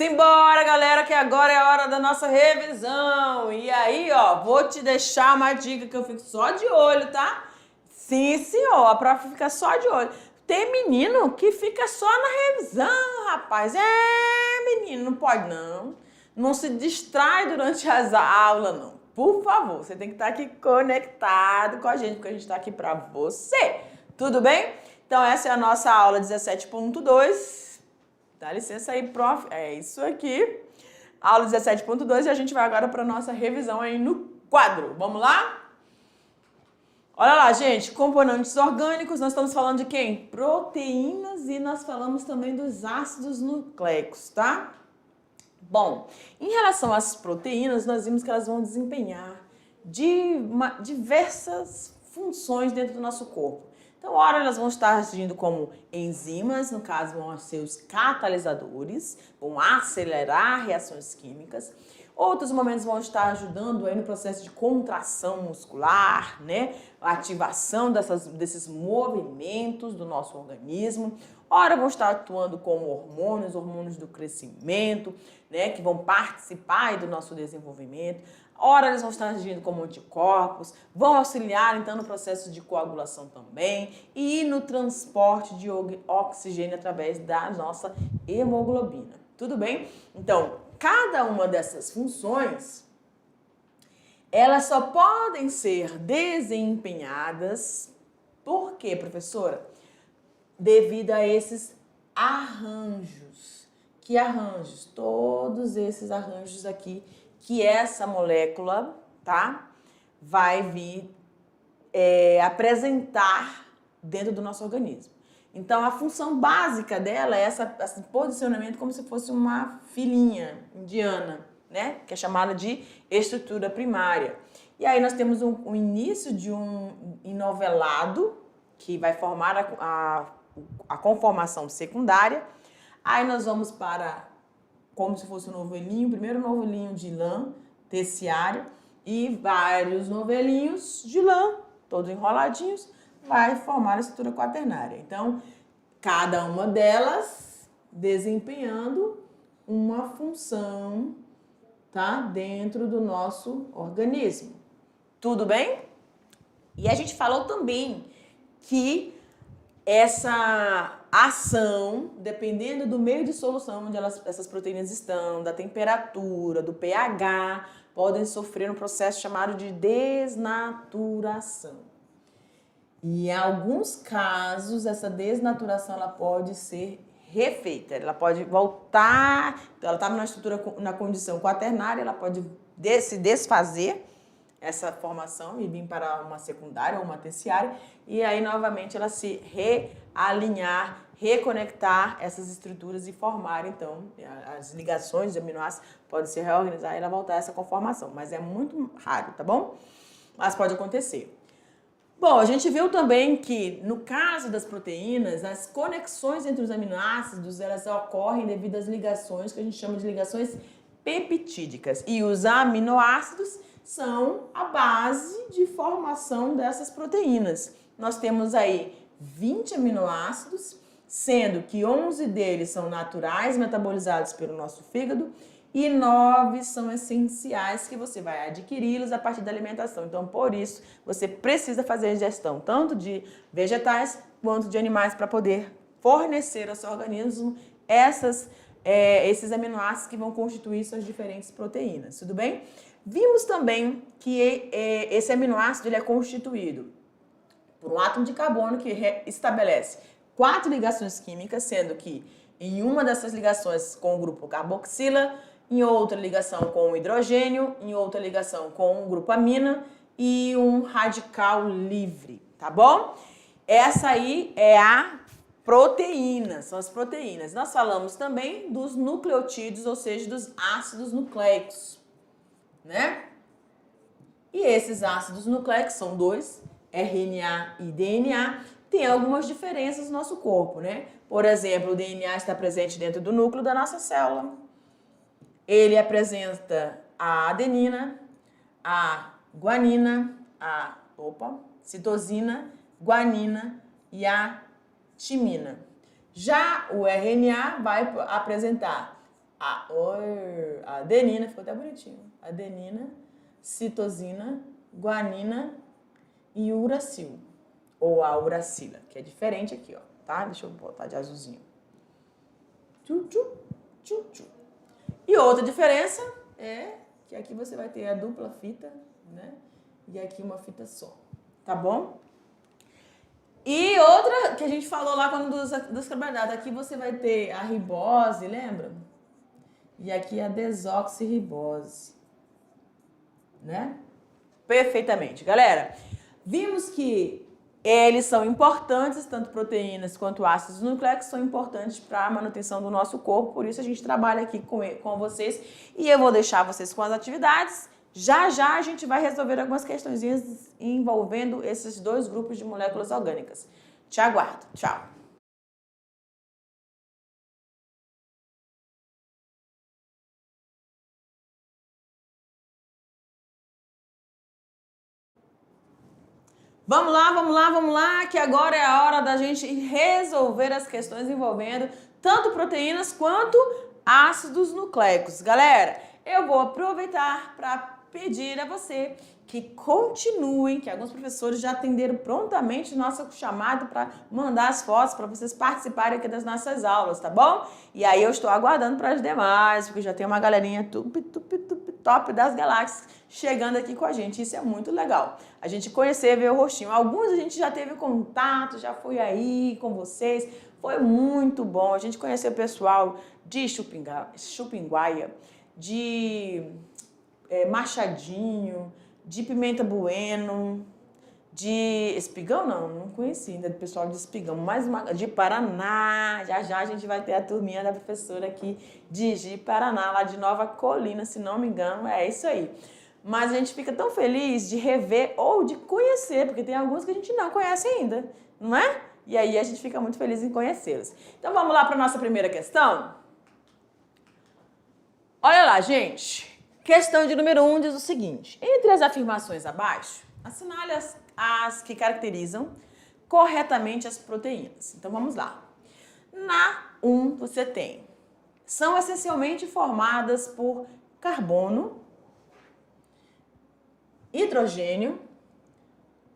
Simbora, galera, que agora é a hora da nossa revisão. E aí, ó, vou te deixar uma dica que eu fico só de olho, tá? Sim, senhor, a prof fica só de olho. Tem menino que fica só na revisão, rapaz. Menino, não pode não. Não se distrai durante as aulas, não. Por favor, você tem que estar aqui conectado com a gente, porque a gente está aqui para você. Tudo bem? Então, essa é a nossa aula 17.2. Dá licença aí, prof. É isso aqui. Aula 17.2 e a gente vai agora para a nossa revisão aí no quadro. Vamos lá? Olha lá, gente. Componentes orgânicos, nós estamos falando de quem? Proteínas e nós falamos também dos ácidos nucleicos, tá? Bom, em relação às proteínas, nós vimos que elas vão desempenhar diversas funções dentro do nosso corpo. Então, ora, elas vão estar agindo como enzimas, no caso, vão ser os catalisadores, vão acelerar reações químicas. Outros momentos vão estar ajudando aí no processo de contração muscular, né? A ativação desses movimentos do nosso organismo. Ora, vão estar atuando como hormônios do crescimento, né? Que vão participar aí do nosso desenvolvimento. Ora, eles vão estar agindo como anticorpos, vão auxiliar, então, no processo de coagulação também e no transporte de oxigênio através da nossa hemoglobina. Tudo bem? Então, cada uma dessas funções, elas só podem ser desempenhadas, por quê, professora? Devido a esses arranjos. Que arranjos? Todos esses arranjos aqui que essa molécula, tá, vai vir apresentar dentro do nosso organismo. Então, a função básica dela é esse posicionamento como se fosse uma filinha indiana, né, que é chamada de estrutura primária. E aí nós temos o início de um enovelado, que vai formar a conformação secundária. Aí nós vamos para como se fosse um novelinho, primeiro novelinho de lã terciário e vários novelinhos de lã, todos enroladinhos, vai formar a estrutura quaternária. Então, cada uma delas desempenhando uma função, tá, dentro do nosso organismo. Tudo bem? E a gente falou também que essa ação, dependendo do meio de solução onde essas proteínas estão, da temperatura, do pH, podem sofrer um processo chamado de desnaturação. E em alguns casos, essa desnaturação ela pode ser refeita, ela pode voltar, ela estava na estrutura, na condição quaternária, ela pode se desfazer, essa formação e vir para uma secundária ou uma terciária e aí novamente ela se realinhar, reconectar essas estruturas e formar então as ligações de aminoácidos podem se reorganizar e ela voltar a essa conformação, mas é muito raro, tá bom? Mas pode acontecer. Bom, a gente viu também que no caso das proteínas, as conexões entre os aminoácidos elas ocorrem devido às ligações que a gente chama de ligações peptídicas e os aminoácidos são a base de formação dessas proteínas. Nós temos aí 20 aminoácidos, sendo que 11 deles são naturais, metabolizados pelo nosso fígado, e 9 são essenciais, que você vai adquiri-los a partir da alimentação. Então, por isso, você precisa fazer a ingestão tanto de vegetais quanto de animais para poder fornecer ao seu organismo esses aminoácidos que vão constituir suas diferentes proteínas, tudo bem? Vimos também que esse aminoácido ele é constituído por um átomo de carbono que estabelece 4 ligações químicas, sendo que em uma dessas ligações com o grupo carboxila, em outra ligação com o hidrogênio, em outra ligação com o grupo amina e um radical livre, tá bom? Essa aí é a proteína, são as proteínas. Nós falamos também dos nucleotídeos, ou seja, dos ácidos nucleicos, né? E esses ácidos nucleicos são 2, RNA e DNA, tem algumas diferenças no nosso corpo, né? Por exemplo, o DNA está presente dentro do núcleo da nossa célula. Ele apresenta a adenina, a guanina, citosina, guanina e a timina. Já o RNA vai apresentar A adenina, ficou até bonitinho. Adenina, citosina, guanina e uracil. Ou a uracila, que é diferente aqui, ó, tá? Deixa eu botar de azulzinho. Tchu, tchu, tchu, tchu. E outra diferença é que aqui você vai ter a dupla fita, né? E aqui uma fita só, tá bom? E outra que a gente falou lá quando dos carboidratos, aqui você vai ter a ribose, lembra? E aqui a desoxirribose, né? Perfeitamente. Galera, vimos que eles são importantes, tanto proteínas quanto ácidos nucleicos são importantes para a manutenção do nosso corpo, por isso a gente trabalha aqui com vocês e eu vou deixar vocês com as atividades. Já já a gente vai resolver algumas questõezinhas envolvendo esses dois grupos de moléculas orgânicas. Te aguardo. Tchau. Vamos lá, vamos lá, vamos lá, que agora é a hora da gente resolver as questões envolvendo tanto proteínas quanto ácidos nucleicos. Galera, eu vou aproveitar para pedir a você que continuem, que alguns professores já atenderam prontamente o nosso chamado para mandar as fotos para vocês participarem aqui das nossas aulas, tá bom? E aí eu estou aguardando para as demais, porque já tem uma galerinha top das galáxias chegando aqui com a gente. Isso é muito legal. A gente conhecer, ver o rostinho. Alguns a gente já teve contato, já foi aí com vocês. Foi muito bom. A gente conheceu o pessoal de Chupinguaia, de Machadinho, de Pimenta Bueno, de Espigão, não conheci ainda, do pessoal de Espigão, mais uma, de Paraná, já a gente vai ter a turminha da professora aqui de Paraná, lá de Nova Colina, se não me engano, é isso aí. Mas a gente fica tão feliz de rever ou de conhecer, porque tem alguns que a gente não conhece ainda, não é? E aí a gente fica muito feliz em conhecê-los. Então vamos lá para a nossa primeira questão? Olha lá, gente. Questão de número 1 diz o seguinte: entre as afirmações abaixo, assinale as que caracterizam corretamente as proteínas. Então vamos lá. Na 1 você tem: são essencialmente formadas por carbono, hidrogênio,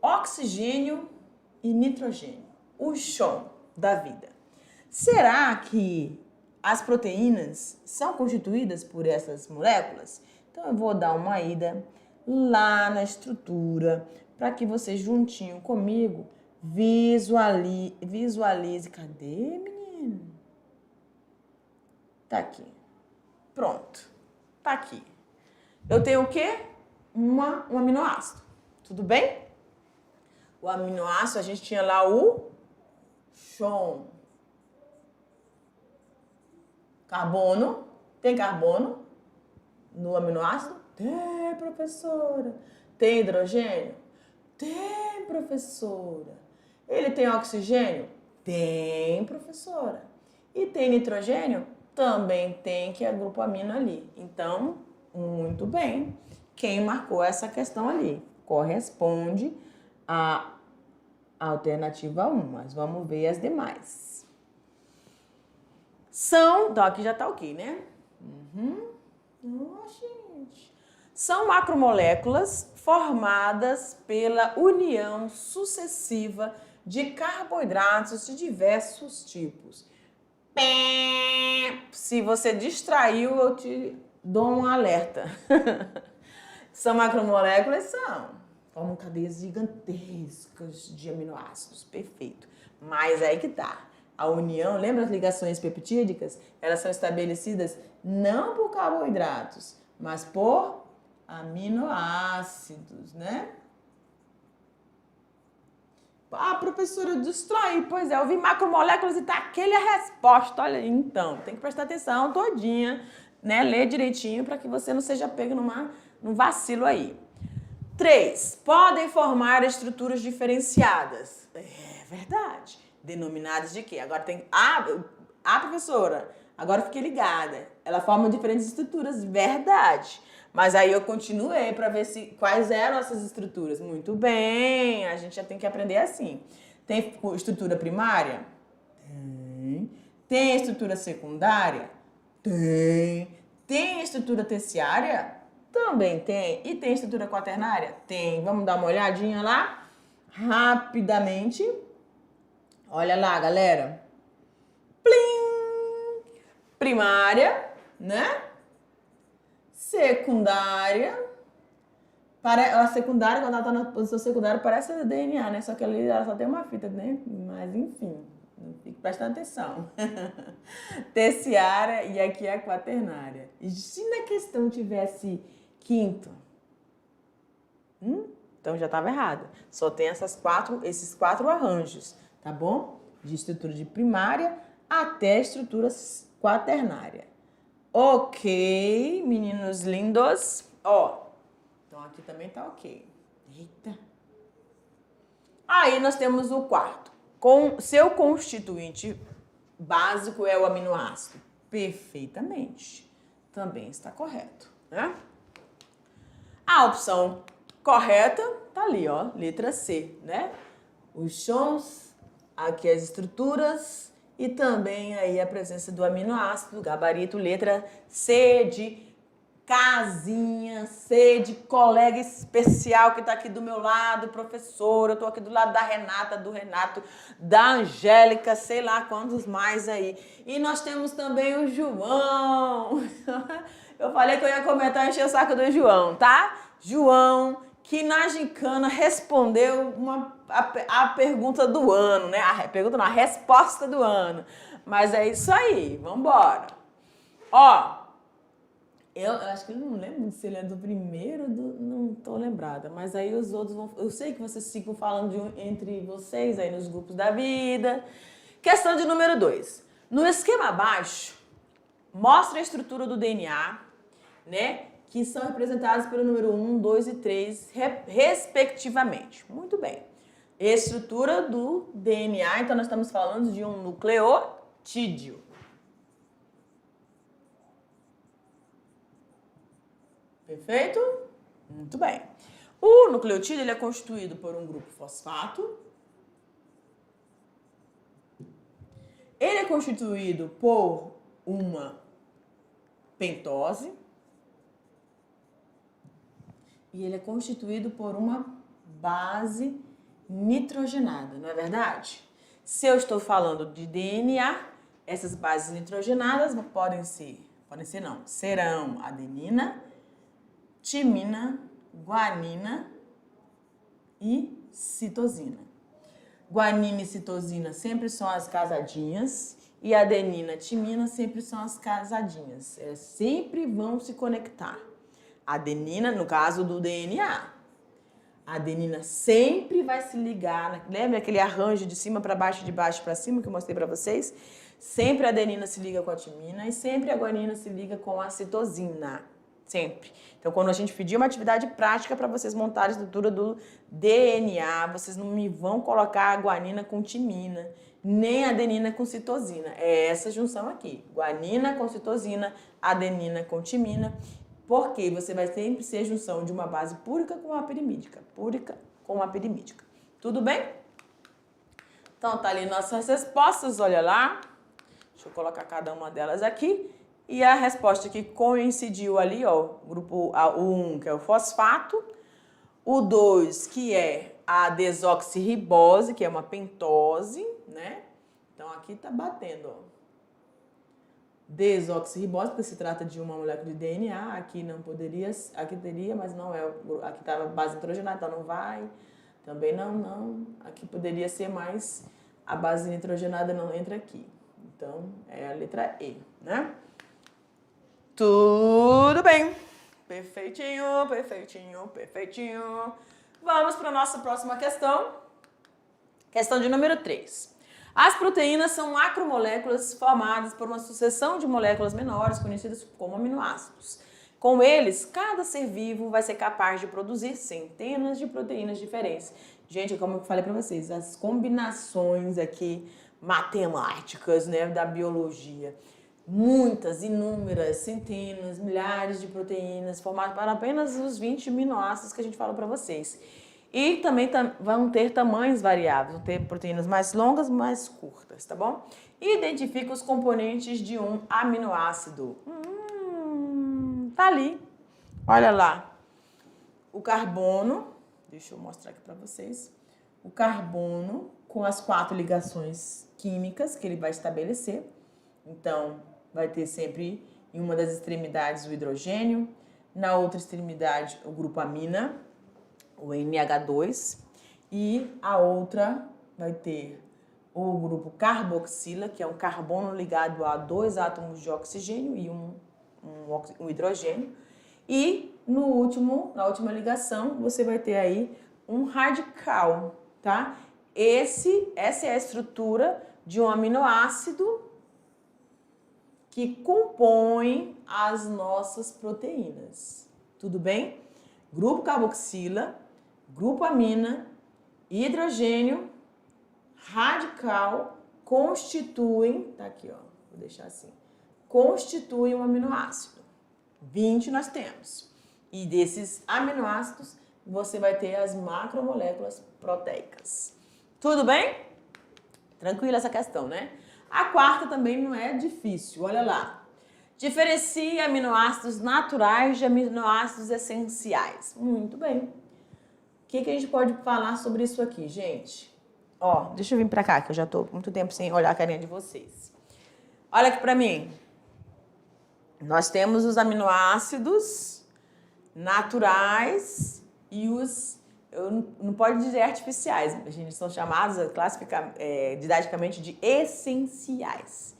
oxigênio e nitrogênio. O chão da vida. Será que as proteínas são constituídas por essas moléculas? Então eu vou dar uma ida lá na estrutura para que você juntinho comigo visualize. Cadê, menino? Tá aqui. Pronto. Tá aqui. Eu tenho o quê? Um aminoácido. Tudo bem? O aminoácido, a gente tinha lá o chão. Carbono. Tem carbono no aminoácido? Tem, professora. Tem hidrogênio? Tem, professora. Ele tem oxigênio? Tem, professora. E tem nitrogênio? Também tem, que é grupo amino ali. Então, muito bem. Quem marcou essa questão ali? Corresponde à alternativa 1, mas vamos ver as demais. Então aqui já tá ok, né? Gente. São macromoléculas formadas pela união sucessiva de carboidratos de diversos tipos. Se você distraiu, eu te dou um alerta. São macromoléculas? São. Formam cadeias gigantescas de aminoácidos. Perfeito. Mas aí que tá. A união, lembra as ligações peptídicas? Elas são estabelecidas não por carboidratos, mas por aminoácidos, né? Ah, professora, eu distraí. Pois é, eu vi macromoléculas e tá aquele a resposta. Olha aí, então, tem que prestar atenção todinha, né? Ler direitinho para que você não seja pego num vacilo aí. 3. Podem formar estruturas diferenciadas. É verdade. Denominadas de quê? Agora tem... professora, agora fiquei ligada. Ela forma diferentes estruturas, verdade. Mas aí eu continuei para ver quais eram essas estruturas. Muito bem, a gente já tem que aprender assim. Tem estrutura primária? Tem. Tem estrutura secundária? Tem. Tem estrutura terciária? Também tem. E tem estrutura quaternária? Tem. Vamos dar uma olhadinha lá? Rapidamente. Olha lá, galera. Plim! Primária, né? Secundária. A secundária, quando ela tá na posição secundária, parece a DNA, né? Só que ali ela só tem uma fita, né? Mas enfim, fique prestando atenção. Terciária e aqui é a quaternária. E se na questão tivesse quinto? Então já estava errado. Só tem esses quatro arranjos, tá bom? De estrutura de primária até estrutura quaternária. Ok, meninos lindos. Ó, então aqui também tá ok. Eita. Aí nós temos o quarto. Seu constituinte básico é o aminoácido. Perfeitamente. Também está correto, né? A opção correta tá ali, ó, letra C, né? Os sons, aqui as estruturas e também aí a presença do aminoácido, gabarito, letra C de casinha, C de colega especial que tá aqui do meu lado, professor, eu tô aqui do lado da Renata, do Renato, da Angélica, sei lá quantos mais aí. E nós temos também o João. Eu falei que eu ia comentar e encher o saco do João, tá? João, que na gincana respondeu a pergunta do ano, né? A resposta do ano. Mas é isso aí, vambora. Ó, eu acho que eu não lembro se ele é do primeiro, não tô lembrada. Mas aí os outros vão... Eu sei que vocês ficam falando entre vocês aí nos grupos da vida. Questão de número 2. No esquema abaixo, mostra a estrutura do DNA, né? Que são representados pelo número 1, 2 e 3, respectivamente. Muito bem. Estrutura do DNA, então nós estamos falando de um nucleotídeo. Perfeito? Muito bem. O nucleotídeo ele é constituído por um grupo fosfato. Ele é constituído por uma pentose. E ele é constituído por uma base nitrogenada, não é verdade? Se eu estou falando de DNA, essas bases nitrogenadas serão adenina, timina, guanina e citosina. Guanina e citosina sempre são as casadinhas e adenina, timina sempre são as casadinhas. Elas sempre vão se conectar. A adenina, no caso do DNA, a adenina sempre vai se ligar, lembra aquele arranjo de cima para baixo, de baixo para cima que eu mostrei para vocês? Sempre a adenina se liga com a timina e sempre a guanina se liga com a citosina, sempre. Então, quando a gente pedir uma atividade prática para vocês montarem a estrutura do DNA, vocês não me vão colocar a guanina com timina, nem a adenina com citosina. É essa junção aqui, guanina com citosina, adenina com timina. Porque você vai sempre ser junção de uma base púrica com uma pirimídica. Púrica com uma pirimídica. Tudo bem? Então, tá ali nossas respostas, olha lá. Deixa eu colocar cada uma delas aqui. E a resposta que coincidiu ali, ó, grupo o 1, que é o fosfato. O 2, que é a desoxirribose, que é uma pentose, né? Então, aqui tá batendo, ó. Desoxirribose, porque se trata de uma molécula de DNA, aqui não poderia, aqui teria, mas não é, aqui estava base nitrogenada, então não vai, também não, aqui poderia ser mais, a base nitrogenada não entra aqui, então é a letra E, né? Tudo bem, perfeitinho, perfeitinho, perfeitinho. Vamos para a nossa próxima questão, questão de número 3. As proteínas são macromoléculas formadas por uma sucessão de moléculas menores, conhecidas como aminoácidos. Com eles, cada ser vivo vai ser capaz de produzir centenas de proteínas diferentes. Gente, como eu falei para vocês, as combinações aqui matemáticas, né, da biologia. Muitas, inúmeras, centenas, milhares de proteínas formadas para apenas os 20 aminoácidos que a gente falou para vocês. E também vão ter tamanhos variáveis, vão ter proteínas mais longas, mais curtas, tá bom? Identifica os componentes de um aminoácido. Tá ali. Olha lá. O carbono, deixa eu mostrar aqui para vocês. O carbono com as 4 ligações químicas que ele vai estabelecer. Então, vai ter sempre em uma das extremidades o hidrogênio, na outra extremidade o grupo amina, o NH2, e a outra vai ter o grupo carboxila, que é um carbono ligado a 2 átomos de oxigênio e um hidrogênio. E na última ligação, você vai ter aí um radical, tá? Essa é a estrutura de um aminoácido que compõe as nossas proteínas. Tudo bem? Grupo carboxila, grupo amina, hidrogênio, radical constituem, tá aqui, ó, vou deixar assim, constituem um aminoácido. 20 nós temos. E desses aminoácidos, você vai ter as macromoléculas proteicas. Tudo bem? Tranquila essa questão, né? A quarta também não é difícil, olha lá. Diferencia aminoácidos naturais de aminoácidos essenciais. Muito bem. O que a gente pode falar sobre isso aqui, gente? Ó, deixa eu vir pra cá, que eu já tô muito tempo sem olhar a carinha de vocês. Olha aqui pra mim. Nós temos os aminoácidos naturais e os... não pode dizer artificiais, a gente são chamados didaticamente de essenciais.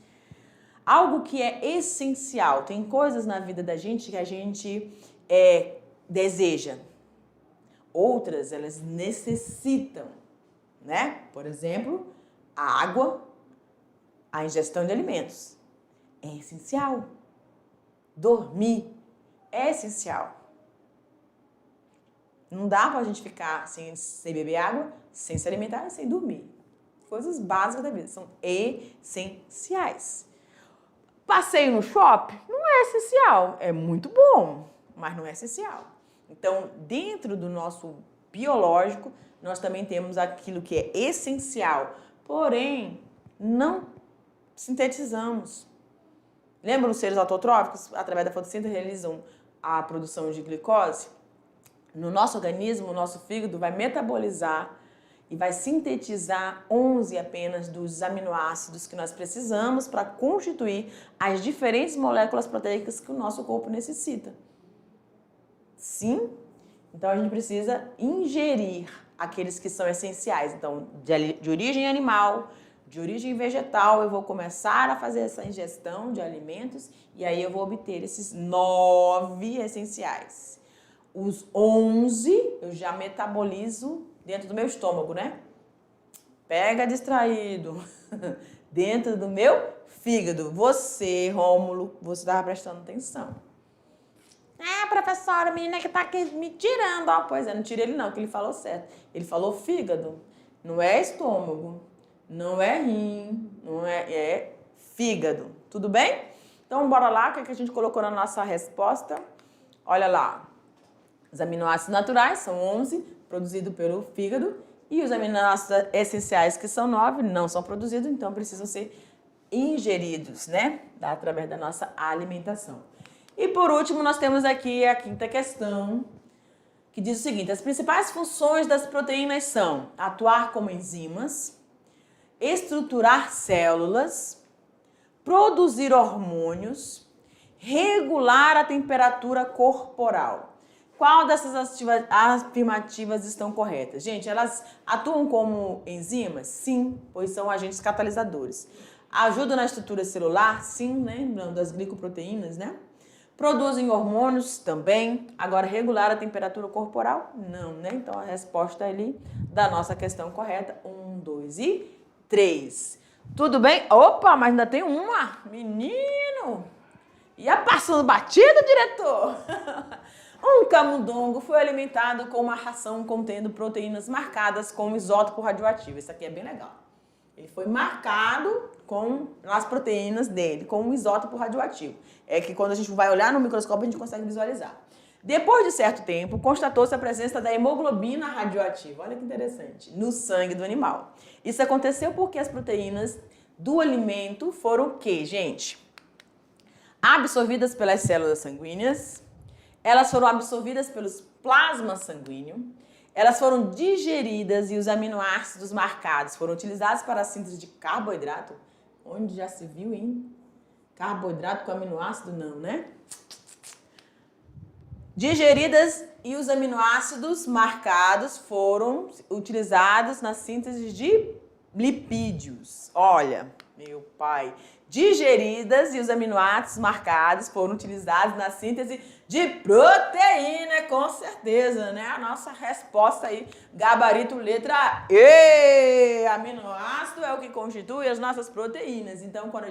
Algo que é essencial, tem coisas na vida da gente que a gente deseja. Outras, elas necessitam, né? Por exemplo, a água, a ingestão de alimentos. É essencial. Dormir é essencial. Não dá pra gente ficar sem beber água, sem se alimentar e sem dormir. Coisas básicas da vida, são essenciais. Passeio no shopping não é essencial, é muito bom, mas não é essencial. Então, dentro do nosso biológico, nós também temos aquilo que é essencial, porém, não sintetizamos. Lembram os seres autotróficos? Através da fotossíntese realizam a produção de glicose? No nosso organismo, o nosso fígado vai metabolizar e vai sintetizar 11 apenas dos aminoácidos que nós precisamos para constituir as diferentes moléculas proteicas que o nosso corpo necessita. Sim? Então, a gente precisa ingerir aqueles que são essenciais. Então, de origem animal, de origem vegetal, eu vou começar a fazer essa ingestão de alimentos e aí eu vou obter esses 9 essenciais. Os 11 eu já metabolizo dentro do meu estômago, né? Pega distraído. Dentro do meu fígado. Você, Rômulo, você estava prestando atenção. Professora, a menina que tá aqui me tirando. Ó, pois é, não tira ele não, que ele falou certo. Ele falou fígado. Não é estômago. Não é rim. Não é fígado. Tudo bem? Então, bora lá. O que a gente colocou na nossa resposta? Olha lá. Os aminoácidos naturais são 11, produzidos pelo fígado. E os aminoácidos essenciais, que são 9, não são produzidos, então precisam ser ingeridos, né? Através da nossa alimentação. E por último, nós temos aqui a quinta questão, que diz o seguinte: as principais funções das proteínas são atuar como enzimas, estruturar células, produzir hormônios, regular a temperatura corporal. Qual dessas afirmativas estão corretas? Gente, elas atuam como enzimas? Sim, pois são agentes catalisadores. Ajudam na estrutura celular? Sim, lembrando das glicoproteínas, né? Produzem hormônios? Também. Agora, regular a temperatura corporal? Não, né? Então, a resposta ali da nossa questão correta, 1, 2 e 3. Tudo bem? Opa, mas ainda tem uma. Menino! Ia passando batido, diretor? Um camundongo foi alimentado com uma ração contendo proteínas marcadas com isótopo radioativo. Isso aqui é bem legal. Ele foi marcado nas proteínas dele, com um isótopo radioativo. É que quando a gente vai olhar no microscópio, a gente consegue visualizar. Depois de certo tempo, constatou-se a presença da hemoglobina radioativa. Olha que interessante. No sangue do animal. Isso aconteceu porque as proteínas do alimento foram o quê, gente? Absorvidas pelas células sanguíneas, elas foram absorvidas pelos plasmas sanguíneos, elas foram digeridas e os aminoácidos marcados foram utilizados para a síntese de carboidrato. Onde já se viu, hein? Carboidrato com aminoácido não, né? Digeridas e os aminoácidos marcados foram utilizados na síntese de lipídios. Olha, meu pai. Digeridas e os aminoácidos marcados foram utilizados na síntese de proteína, com certeza, né? A nossa resposta aí, gabarito letra E. Aminoácido é o que constitui as nossas proteínas. Então, quando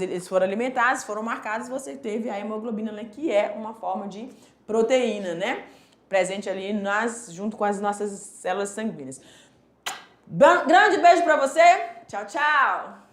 eles foram alimentados, foram marcados, você teve a hemoglobina, né? Que é uma forma de proteína, né? Presente ali junto com as nossas células sanguíneas. Grande beijo pra você. Tchau, tchau.